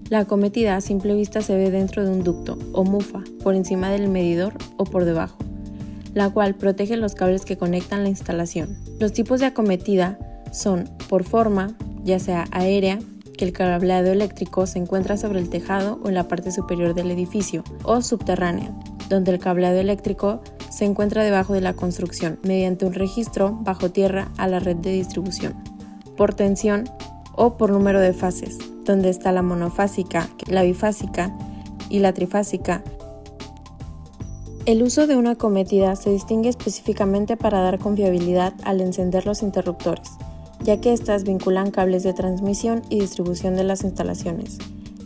La acometida a simple vista se ve dentro de un ducto o mufa, por encima del medidor o por debajo, la cual protege los cables que conectan la instalación. Los tipos de acometida son por forma, ya sea aérea, que el cableado eléctrico se encuentra sobre el tejado o en la parte superior del edificio, o subterránea, donde el cableado eléctrico se encuentra debajo de la construcción, mediante un registro bajo tierra a la red de distribución. Por tensión o por número de fases, donde está la monofásica, la bifásica y la trifásica. El uso de una acometida se distingue específicamente para dar confiabilidad al encender los interruptores, ya que éstas vinculan cables de transmisión y distribución de las instalaciones.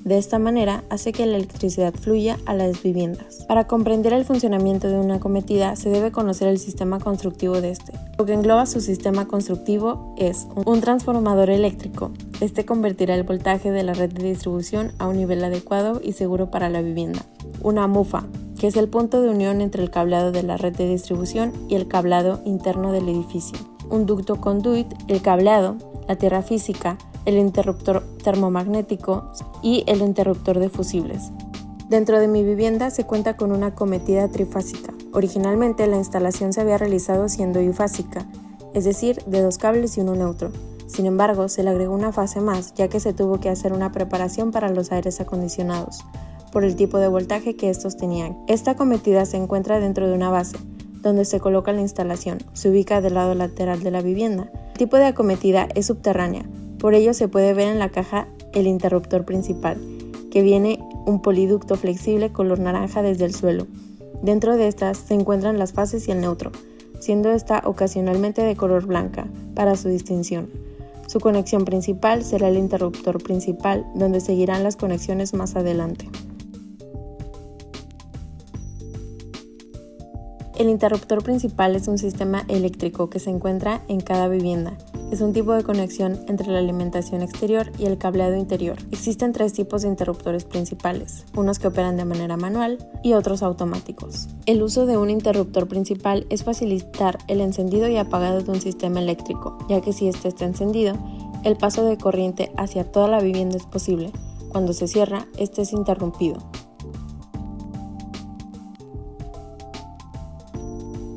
De esta manera, hace que la electricidad fluya a las viviendas. Para comprender el funcionamiento de una acometida, se debe conocer el sistema constructivo de este. Lo que engloba su sistema constructivo es un transformador eléctrico. Este convertirá el voltaje de la red de distribución a un nivel adecuado y seguro para la vivienda. Una mufa, que es el punto de unión entre el cableado de la red de distribución y el cableado interno del edificio. Un ducto conduit, el cableado, la tierra física, el interruptor termomagnético y el interruptor de fusibles. Dentro de mi vivienda se cuenta con una acometida trifásica. Originalmente la instalación se había realizado siendo bifásica, es decir, de 2 cables y uno neutro. Sin embargo, se le agregó una fase más, ya que se tuvo que hacer una preparación para los aires acondicionados, por el tipo de voltaje que estos tenían. Esta acometida se encuentra dentro de una base, donde se coloca la instalación. Se ubica del lado lateral de la vivienda. El tipo de acometida es subterránea. Por ello se puede ver en la caja el interruptor principal, que viene un poliducto flexible color naranja desde el suelo. Dentro de estas se encuentran las fases y el neutro, siendo esta ocasionalmente de color blanca, para su distinción. Su conexión principal será el interruptor principal, donde seguirán las conexiones más adelante. El interruptor principal es un sistema eléctrico que se encuentra en cada vivienda. Es un tipo de conexión entre la alimentación exterior y el cableado interior. Existen 3 tipos de interruptores principales, unos que operan de manera manual y otros automáticos. El uso de un interruptor principal es facilitar el encendido y apagado de un sistema eléctrico, ya que si este está encendido, el paso de corriente hacia toda la vivienda es posible. Cuando se cierra, este es interrumpido.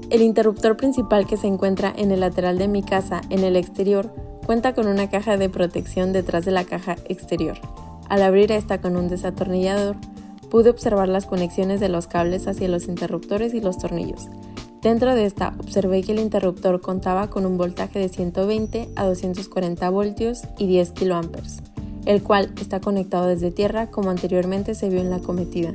El interruptor principal que se encuentra en el lateral de mi casa, en el exterior, cuenta con una caja de protección detrás de la caja exterior. Al abrir esta con un desatornillador, pude observar las conexiones de los cables hacia los interruptores y los tornillos. Dentro de esta, observé que el interruptor contaba con un voltaje de 120 a 240 voltios y 10 kA, el cual está conectado desde tierra como anteriormente se vio en la acometida.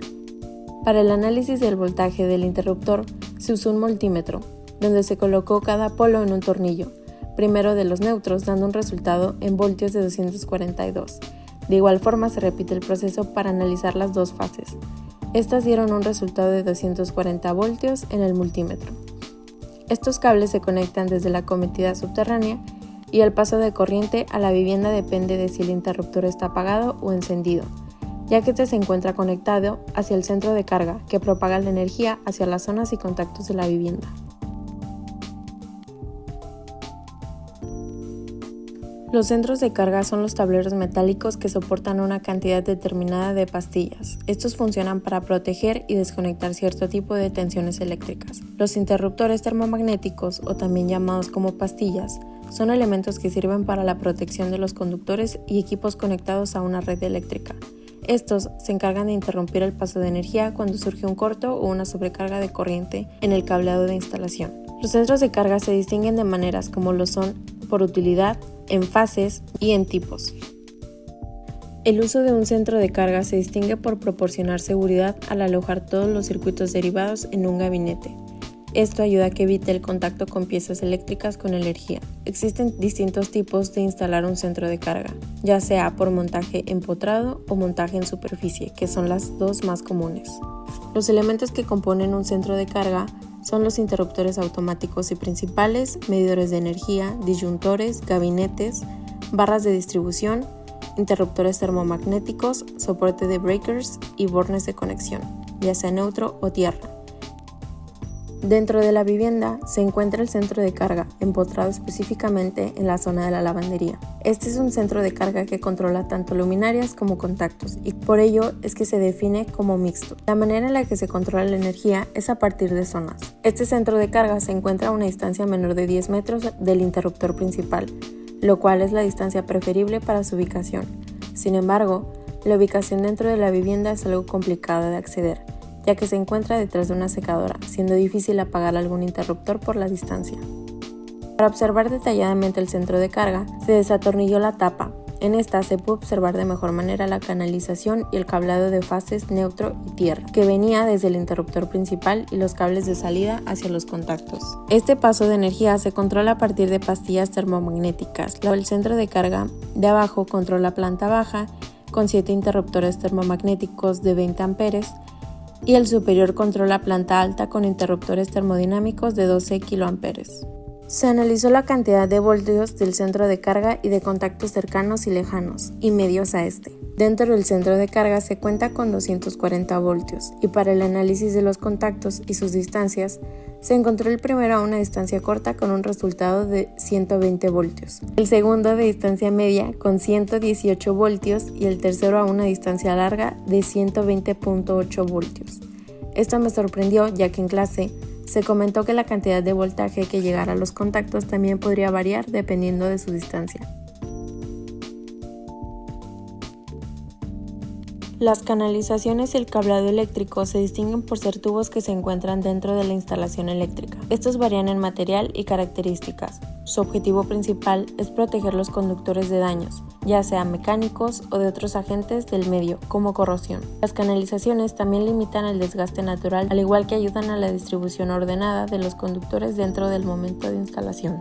Para el análisis del voltaje del interruptor se usó un multímetro, donde se colocó cada polo en un tornillo, primero de los neutros, dando un resultado en voltios de 242. De igual forma se repite el proceso para analizar las 2 fases. Estas dieron un resultado de 240 voltios en el multímetro. Estos cables se conectan desde la acometida subterránea y el paso de corriente a la vivienda depende de si el interruptor está apagado o encendido, ya que este se encuentra conectado hacia el centro de carga, que propaga la energía hacia las zonas y contactos de la vivienda. Los centros de carga son los tableros metálicos que soportan una cantidad determinada de pastillas. Estos funcionan para proteger y desconectar cierto tipo de tensiones eléctricas. Los interruptores termomagnéticos, o también llamados como pastillas, son elementos que sirven para la protección de los conductores y equipos conectados a una red eléctrica. Estos se encargan de interrumpir el paso de energía cuando surge un corto o una sobrecarga de corriente en el cableado de instalación. Los centros de carga se distinguen de maneras como lo son por utilidad, en fases y en tipos. El uso de un centro de carga se distingue por proporcionar seguridad al alojar todos los circuitos derivados en un gabinete. Esto ayuda a que evite el contacto con piezas eléctricas con energía. Existen distintos tipos de instalar un centro de carga, ya sea por montaje empotrado o montaje en superficie, que son las 2 más comunes. Los elementos que componen un centro de carga son los interruptores automáticos y principales, medidores de energía, disyuntores, gabinetes, barras de distribución, interruptores termomagnéticos, soporte de breakers y bornes de conexión, ya sea neutro o tierra. Dentro de la vivienda se encuentra el centro de carga, empotrado específicamente en la zona de la lavandería. Este es un centro de carga que controla tanto luminarias como contactos y por ello es que se define como mixto. La manera en la que se controla la energía es a partir de zonas. Este centro de carga se encuentra a una distancia menor de 10 metros del interruptor principal, lo cual es la distancia preferible para su ubicación. Sin embargo, la ubicación dentro de la vivienda es algo complicado de acceder, ya que se encuentra detrás de una secadora, siendo difícil apagar algún interruptor por la distancia. Para observar detalladamente el centro de carga, se desatornilló la tapa. En esta se puede observar de mejor manera la canalización y el cableado de fases neutro y tierra, que venía desde el interruptor principal y los cables de salida hacia los contactos. Este paso de energía se controla a partir de pastillas termomagnéticas. El centro de carga de abajo controla planta baja con 7 interruptores termomagnéticos de 20 amperes y el superior controla planta alta con interruptores termodinámicos de 12 kiloamperes. Se analizó la cantidad de voltios del centro de carga y de contactos cercanos y lejanos, y medios a este. Dentro del centro de carga se cuenta con 240 voltios, y para el análisis de los contactos y sus distancias, se encontró el primero a una distancia corta con un resultado de 120 voltios, el segundo de distancia media con 118 voltios y el tercero a una distancia larga de 120.8 voltios. Esto me sorprendió ya que en clase se comentó que la cantidad de voltaje que llegara a los contactos también podría variar dependiendo de su distancia. Las canalizaciones y el cableado eléctrico se distinguen por ser tubos que se encuentran dentro de la instalación eléctrica. Estos varían en material y características. Su objetivo principal es proteger los conductores de daños, ya sean mecánicos o de otros agentes del medio, como corrosión. Las canalizaciones también limitan el desgaste natural, al igual que ayudan a la distribución ordenada de los conductores dentro del momento de instalación.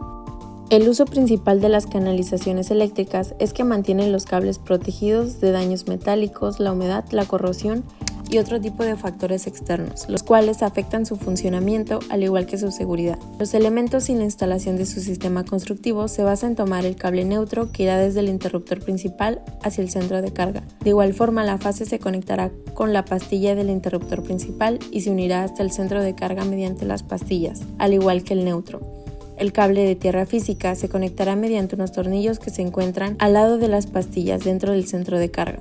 El uso principal de las canalizaciones eléctricas es que mantienen los cables protegidos de daños metálicos, la humedad, la corrosión y otro tipo de factores externos, los cuales afectan su funcionamiento al igual que su seguridad. Los elementos y la instalación de su sistema constructivo se basa en tomar el cable neutro que irá desde el interruptor principal hacia el centro de carga. De igual forma, la fase se conectará con la pastilla del interruptor principal y se unirá hasta el centro de carga mediante las pastillas, al igual que el neutro. El cable de tierra física se conectará mediante unos tornillos que se encuentran al lado de las pastillas dentro del centro de carga.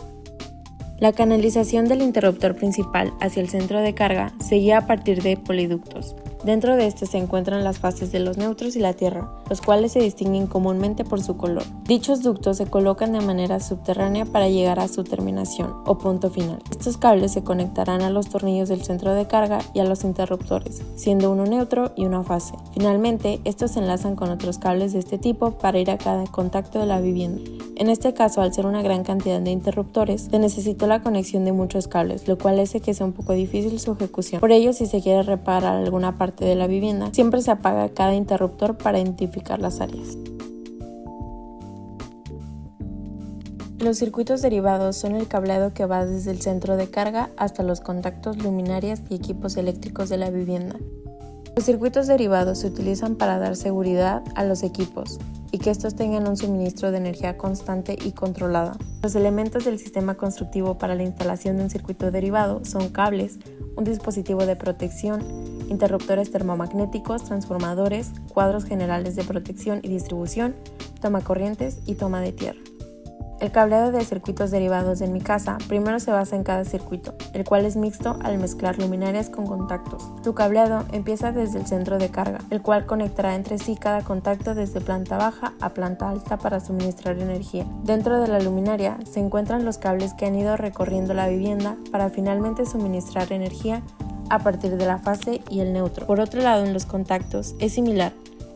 La canalización del interruptor principal hacia el centro de carga se guía a partir de poliductos. Dentro de este se encuentran las fases de los neutros y la tierra, los cuales se distinguen comúnmente por su color. Dichos ductos se colocan de manera subterránea para llegar a su terminación o punto final. Estos cables se conectarán a los tornillos del centro de carga y a los interruptores, siendo uno neutro y una fase. Finalmente, estos se enlazan con otros cables de este tipo para ir a cada contacto de la vivienda. En este caso, al ser una gran cantidad de interruptores, se necesitó la conexión de muchos cables, lo cual hace que sea un poco difícil su ejecución. Por ello, si se quiere reparar alguna parte de la vivienda, siempre se apaga cada interruptor para identificar las áreas. Los circuitos derivados son el cableado que va desde el centro de carga hasta los contactos, luminarias y equipos eléctricos de la vivienda. Los circuitos derivados se utilizan para dar seguridad a los equipos y que estos tengan un suministro de energía constante y controlada. Los elementos del sistema constructivo para la instalación de un circuito derivado son cables, un dispositivo de protección, interruptores termomagnéticos, transformadores, cuadros generales de protección y distribución, toma corrientes y toma de tierra. El cableado de circuitos derivados en mi casa primero se basa en cada circuito, el cual es mixto al mezclar luminarias con contactos. Su cableado empieza desde el centro de carga, el cual conectará entre sí cada contacto desde planta baja a planta alta para suministrar energía. Dentro de la luminaria se encuentran los cables que han ido recorriendo la vivienda para finalmente suministrar energía a partir de la fase y el neutro. Por otro lado, en los contactos es similar,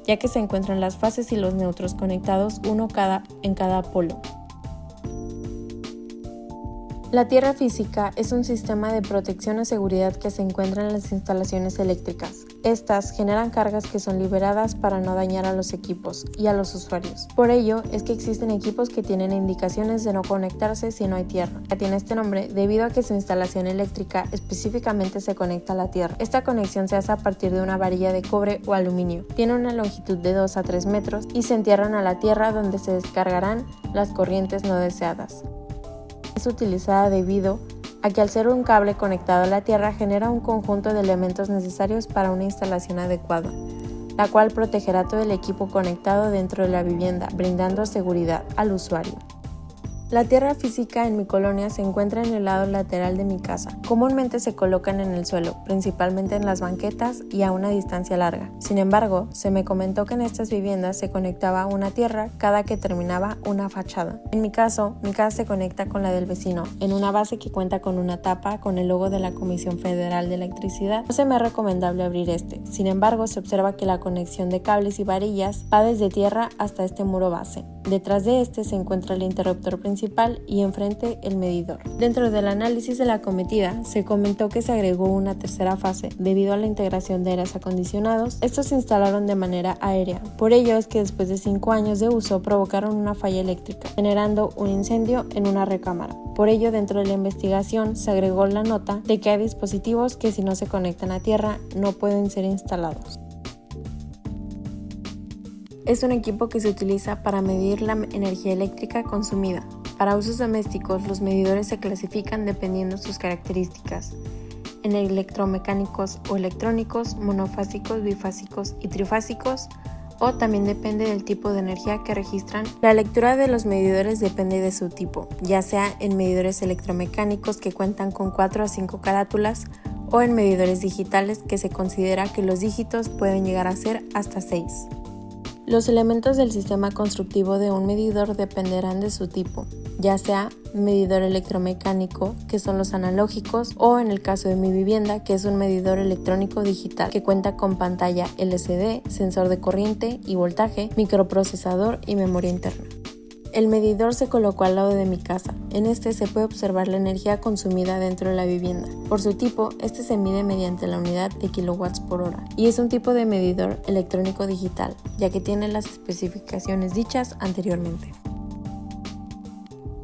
ya que se encuentran las fases y los neutros conectados en cada polo. La tierra física es un sistema de protección o seguridad que se encuentra en las instalaciones eléctricas. Estas generan cargas que son liberadas para no dañar a los equipos y a los usuarios. Por ello, es que existen equipos que tienen indicaciones de no conectarse si no hay tierra. Tiene este nombre debido a que su instalación eléctrica específicamente se conecta a la tierra. Esta conexión se hace a partir de una varilla de cobre o aluminio. Tiene una longitud de 2 a 3 metros y se entierran a la tierra donde se descargarán las corrientes no deseadas. Es utilizada debido a que al ser un cable conectado a la tierra genera un conjunto de elementos necesarios para una instalación adecuada, la cual protegerá todo el equipo conectado dentro de la vivienda, brindando seguridad al usuario. La tierra física en mi colonia se encuentra en el lado lateral de mi casa. Comúnmente se colocan en el suelo, principalmente en las banquetas y a una distancia larga. Sin embargo, se me comentó que en estas viviendas se conectaba una tierra cada que terminaba una fachada. En mi caso, mi casa se conecta con la del vecino, en una base que cuenta con una tapa con el logo de la Comisión Federal de Electricidad. No se me es recomendable abrir este. Sin embargo, se observa que la conexión de cables y varillas va desde tierra hasta este muro base. Detrás de este se encuentra el interruptor principal y enfrente el medidor. Dentro del análisis de la acometida se comentó que se agregó una tercera fase debido a la integración de aires acondicionados. Estos se instalaron de manera aérea. Por ello es que después de 5 años de uso provocaron una falla eléctrica, generando un incendio en una recámara. Por ello, dentro de la investigación se agregó la nota de que hay dispositivos que si no se conectan a tierra no pueden ser instalados. Es un equipo que se utiliza para medir la energía eléctrica consumida. Para usos domésticos, los medidores se clasifican dependiendo sus características. En electromecánicos o electrónicos, monofásicos, bifásicos y trifásicos, o también depende del tipo de energía que registran. La lectura de los medidores depende de su tipo, ya sea en medidores electromecánicos que cuentan con 4 a 5 carátulas o en medidores digitales que se considera que los dígitos pueden llegar a ser hasta 6. Los elementos del sistema constructivo de un medidor dependerán de su tipo, ya sea medidor electromecánico, que son los analógicos, o en el caso de mi vivienda, que es un medidor electrónico digital, que cuenta con pantalla LCD, sensor de corriente y voltaje, microprocesador y memoria interna. El medidor se colocó al lado de mi casa. En este se puede observar la energía consumida dentro de la vivienda. Por su tipo, este se mide mediante la unidad de kilowatts por hora y es un tipo de medidor electrónico digital, ya que tiene las especificaciones dichas anteriormente.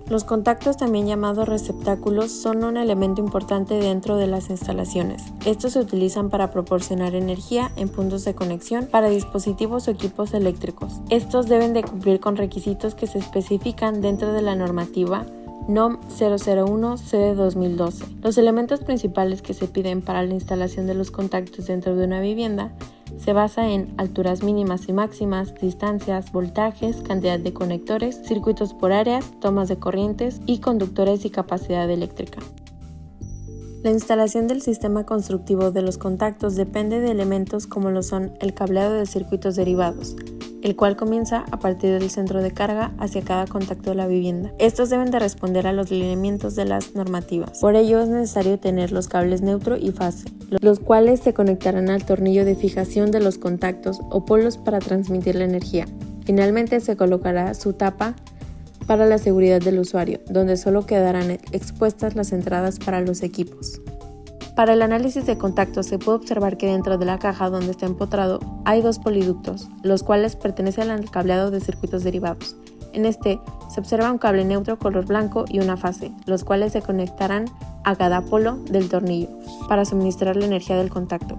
Los contactos, también llamados receptáculos, son un elemento importante dentro de las instalaciones. Estos se utilizan para proporcionar energía en puntos de conexión para dispositivos o equipos eléctricos. Estos deben de cumplir con requisitos que se especifican dentro de la normativa NOM 001-CD 2012. Los elementos principales que se piden para la instalación de los contactos dentro de una vivienda se basa en alturas mínimas y máximas, distancias, voltajes, cantidad de conectores, circuitos por áreas, tomas de corrientes y conductores y capacidad eléctrica. La instalación del sistema constructivo de los contactos depende de elementos como lo son el cableado de circuitos derivados, el cual comienza a partir del centro de carga hacia cada contacto de la vivienda. Estos deben de responder a los lineamientos de las normativas. Por ello es necesario tener los cables neutro y fase, los cuales se conectarán al tornillo de fijación de los contactos o polos para transmitir la energía. Finalmente se colocará su tapa para la seguridad del usuario, donde solo quedarán expuestas las entradas para los equipos. Para el análisis de contactos se puede observar que dentro de la caja donde está empotrado hay 2 poliductos, los cuales pertenecen al cableado de circuitos derivados. En este se observa un cable neutro color blanco y una fase, los cuales se conectarán a cada polo del tornillo para suministrar la energía del contacto.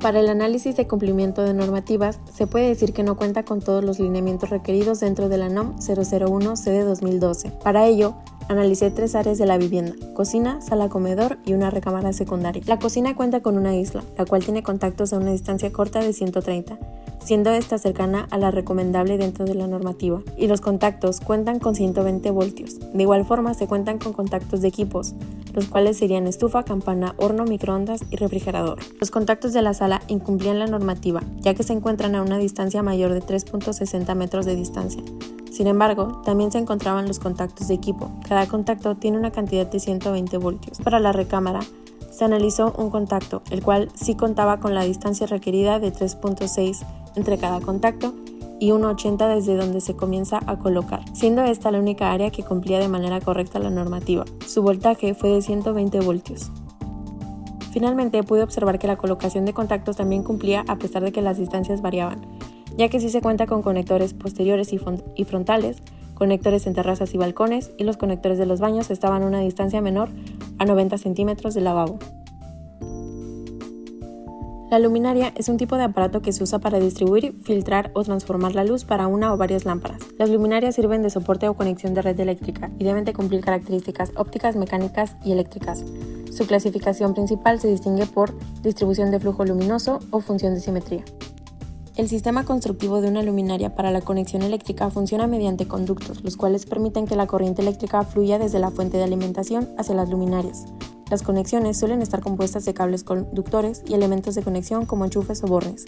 Para el análisis de cumplimiento de normativas, se puede decir que no cuenta con todos los lineamientos requeridos dentro de la NOM 001-CD 2012. Para ello, analicé 3 áreas de la vivienda: cocina, sala comedor y una recámara secundaria. La cocina cuenta con una isla, la cual tiene contactos a una distancia corta de 130, siendo esta cercana a la recomendable dentro de la normativa, y los contactos cuentan con 120 voltios. De igual forma se cuentan con contactos de equipos, los cuales serían estufa, campana, horno, microondas y refrigerador. Los contactos de la sala incumplían la normativa, ya que se encuentran a una distancia mayor de 3.60 metros de distancia. Sin embargo, también se encontraban los contactos de equipo. Cada contacto tiene una cantidad de 120 voltios. Para la recámara, se analizó un contacto, el cual sí contaba con la distancia requerida de 3.6 entre cada contacto y 1.80 desde donde se comienza a colocar, siendo esta la única área que cumplía de manera correcta la normativa. Su voltaje fue de 120 voltios. Finalmente, pude observar que la colocación de contactos también cumplía a pesar de que las distancias variaban, ya que sí se cuenta con conectores posteriores y frontales, conectores en terrazas y balcones, y los conectores de los baños estaban a una distancia menor a 90 centímetros del lavabo. La luminaria es un tipo de aparato que se usa para distribuir, filtrar o transformar la luz para una o varias lámparas. Las luminarias sirven de soporte o conexión de red eléctrica y deben de cumplir características ópticas, mecánicas y eléctricas. Su clasificación principal se distingue por distribución de flujo luminoso o función de simetría. El sistema constructivo de una luminaria para la conexión eléctrica funciona mediante conductos, los cuales permiten que la corriente eléctrica fluya desde la fuente de alimentación hacia las luminarias. Las conexiones suelen estar compuestas de cables conductores y elementos de conexión como enchufes o bornes.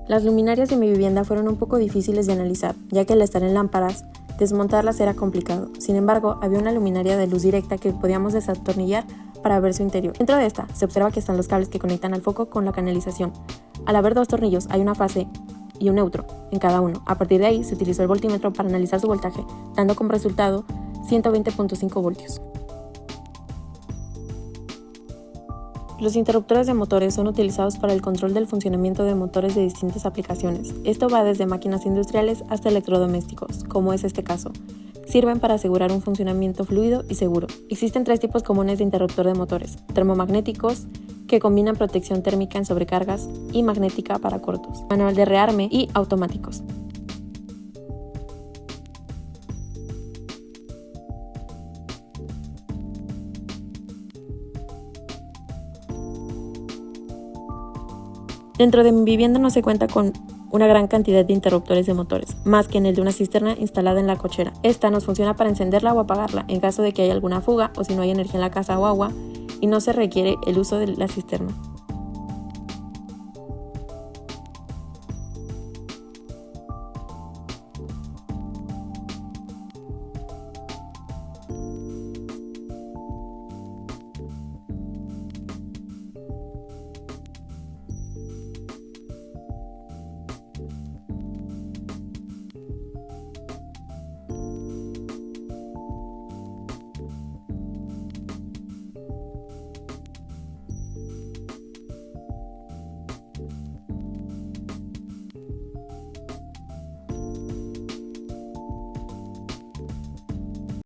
Las luminarias de mi vivienda fueron un poco difíciles de analizar, ya que al estar en lámparas, desmontarlas era complicado. Sin embargo, había una luminaria de luz directa que podíamos desatornillar para ver su interior. Dentro de esta, se observa que están los cables que conectan al foco con la canalización. Al haber dos tornillos, hay una fase y un neutro en cada uno. A partir de ahí, se utilizó el voltímetro para analizar su voltaje, dando como resultado 120.5 voltios. Los interruptores de motores son utilizados para el control del funcionamiento de motores de distintas aplicaciones. Esto va desde máquinas industriales hasta electrodomésticos, como es este caso. Sirven para asegurar un funcionamiento fluido y seguro. Existen 3 tipos comunes de interruptor de motores: termomagnéticos, que combinan protección térmica en sobrecargas, y magnética para cortos, manual de rearme, y automáticos. Dentro de mi vivienda no se cuenta con una gran cantidad de interruptores de motores, más que en el de una cisterna instalada en la cochera. Esta nos funciona para encenderla o apagarla en caso de que haya alguna fuga o si no hay energía en la casa o agua y no se requiere el uso de la cisterna.